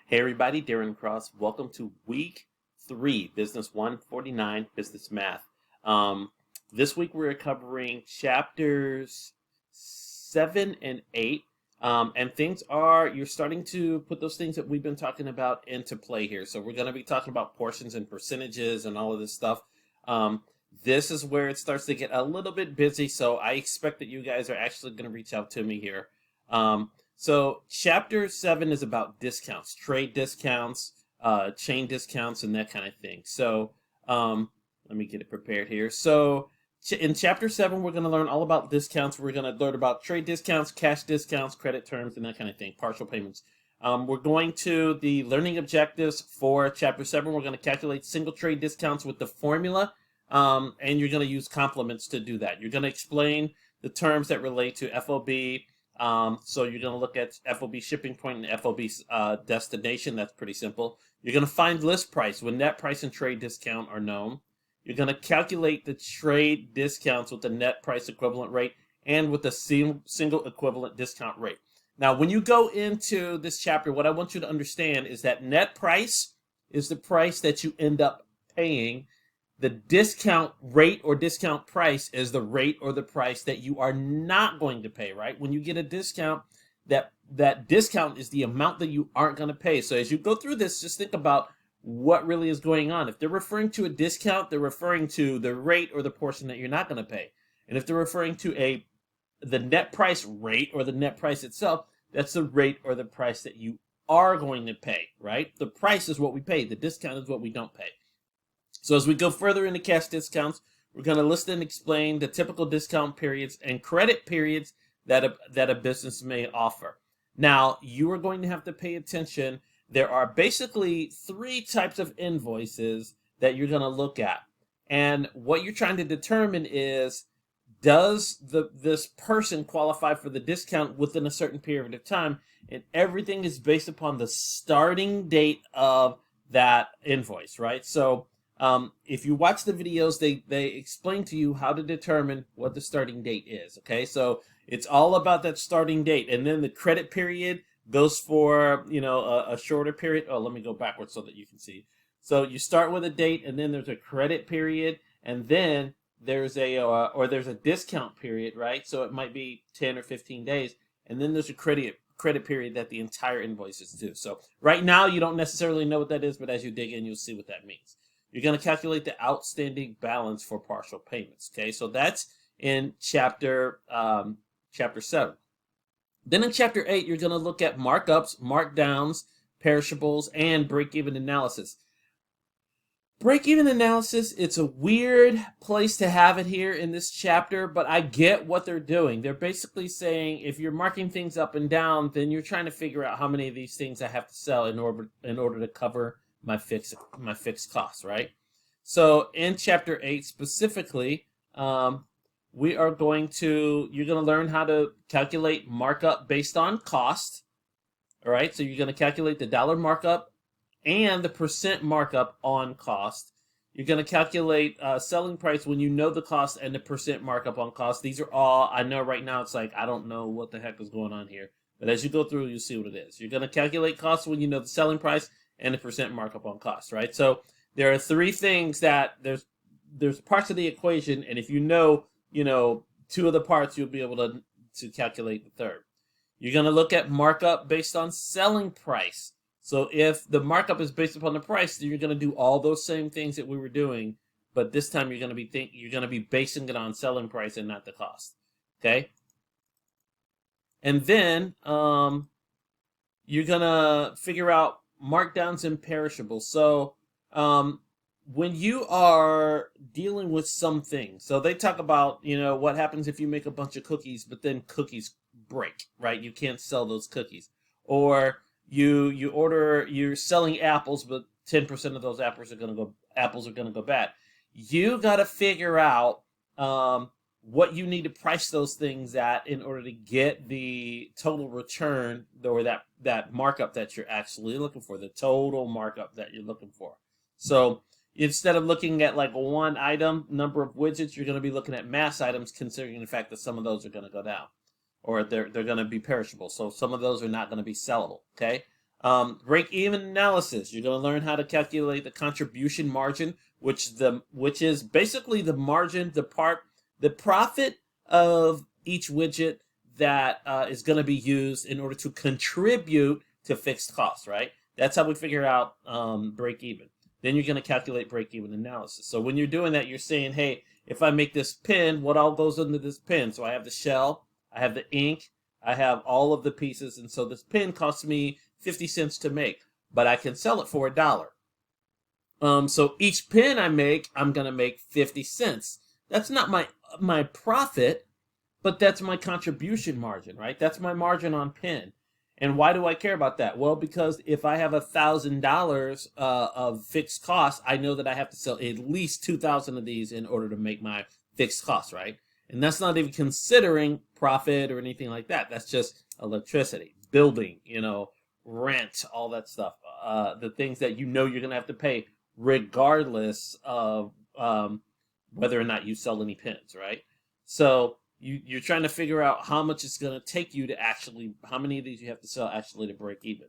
Hey everybody, Darren Cross. Welcome to week 3, Business 149, Business Math. This week we're covering chapters 7 and 8. And you're starting to put those things that we've been talking about into play here. So we're going to be talking about portions and percentages and all of this stuff. This is where it starts to get a little bit busy. So I expect that you guys are actually going to reach out to me here. So chapter 7 is about discounts, trade discounts, chain discounts, and that kind of thing. So let me get it prepared here. So in chapter 7, we're going to learn all about discounts. We're going to learn about trade discounts, cash discounts, credit terms, and that kind of thing, partial payments. We're going to the learning objectives for chapter 7. We're going to calculate single trade discounts with the formula, and you're going to use complements to do that. You're going to explain the terms that relate to FOB. So you're going to look at FOB shipping point and FOB destination. That's pretty simple. You're going to find list price when net price and trade discount are known. You're going to calculate the trade discounts with the net price equivalent rate and with the single equivalent discount rate. Now, when you go into this chapter, what I want you to understand is that net price is the price that you end up paying. The discount rate or discount price is the rate or the price that you are not going to pay, right? When you get a discount, that discount is the amount that you aren't going to pay. So as you go through this, just think about what really is going on. If they're referring to a discount, they're referring to the rate or the portion that you're not going to pay. And if they're referring to the net price rate or the net price itself, that's the rate or the price that you are going to pay, right? The price is what we pay. The discount is what we don't pay. So as we go further into cash discounts, we're going to list and explain the typical discount periods and credit periods that a business may offer. Now, you are going to have to pay attention. There are basically 3 types of invoices that you're going to look at. And what you're trying to determine is, does this person qualify for the discount within a certain period of time? And everything is based upon the starting date of that invoice, right? So if you watch the videos, they explain to you how to determine what the starting date is, okay? So it's all about that starting date. And then the credit period goes for, a shorter period. Oh, let me go backwards so that you can see. So you start with a date, and then there's a credit period, and then there's there's a discount period, right? So it might be 10 or 15 days, and then there's a credit period that the entire invoice is due. So right now, you don't necessarily know what that is, but as you dig in, you'll see what that means. You're going to calculate the outstanding balance for partial payments. Okay, so that's in chapter 7. Then in chapter 8, you're going to look at markups, markdowns, perishables, and break-even analysis. Break-even analysis, it's a weird place to have it here in this chapter, but I get what they're doing. They're basically saying if you're marking things up and down, then you're trying to figure out how many of these things I have to sell in order to cover my fixed costs, right? So in chapter 8 specifically, you're going to learn how to calculate markup based on cost. All right, so you're going to calculate the dollar markup and the percent markup on cost. You're going to calculate selling price when you know the cost and the percent markup on cost. These are all, I know right now it's like, I don't know what the heck is going on here. But as you go through, you'll see what it is. You're going to calculate cost when you know the selling price and the percent markup on cost, right? So there are 3 things that there's parts of the equation, and if you know 2 of the parts, you'll be able to calculate the third. You're going to look at markup based on selling price. So if the markup is based upon the price, then you're going to do all those same things that we were doing, but this time you're going to be basing it on selling price and not the cost. Okay? And then you're going to figure out markdowns and perishables. So when you are dealing with something, so they talk about, what happens if you make a bunch of cookies, but then cookies break, right? You can't sell those cookies. Or you're selling apples, but 10% of those apples are going to go bad. You got to figure out what you need to price those things at in order to get the total return, or that markup that you're actually looking for, the total markup that you're looking for. So instead of looking at like one item, number of widgets, you're going to be looking at mass items, considering the fact that some of those are going to go down, or they're going to be perishable. So some of those are not going to be sellable. Okay. Break-even analysis. You're going to learn how to calculate the contribution margin, which is basically the margin, the profit of each widget that is going to be used in order to contribute to fixed costs, right? That's how we figure out break-even. Then you're going to calculate break-even analysis. So when you're doing that, you're saying, hey, if I make this pen, what all goes into this pen? So I have the shell, I have the ink, I have all of the pieces, and so this pen costs me 50 cents to make, but I can sell it for $1. So each pen I make, I'm gonna make 50 cents. That's not my profit, but that's my contribution margin, right? That's my margin on pen. And why do I care about that? Well, because if I have $1,000 of fixed costs, I know that I have to sell at least 2,000 of these in order to make my fixed costs, right? And that's not even considering profit or anything like that. That's just electricity, building, rent, all that stuff. The things that you're going to have to pay regardless of whether or not you sell any pens, right? So you're trying to figure out how much it's going to take you to how many of these you have to sell actually to break even.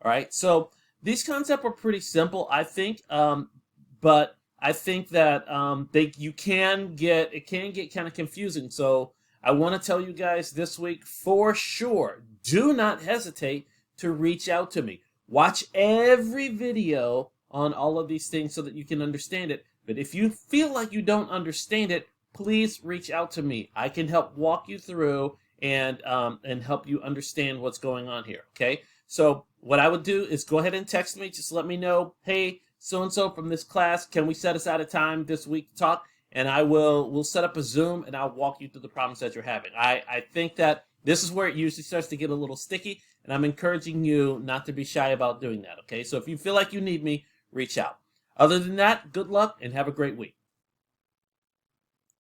All right. So these concepts are pretty simple, I think. But I think that it can get kind of confusing. So I want to tell you guys this week for sure, do not hesitate to reach out to me. Watch every video on all of these things so that you can understand it. But if you feel like you don't understand it, please reach out to me. I can help walk you through and help you understand what's going on here, okay? So what I would do is go ahead and text me. Just let me know, hey, so-and-so from this class, can we set aside a time this week to talk? And we'll set up a Zoom, and I'll walk you through the problems that you're having. I think that this is where it usually starts to get a little sticky, and I'm encouraging you not to be shy about doing that, okay? So if you feel like you need me, reach out. Other than that, good luck and have a great week.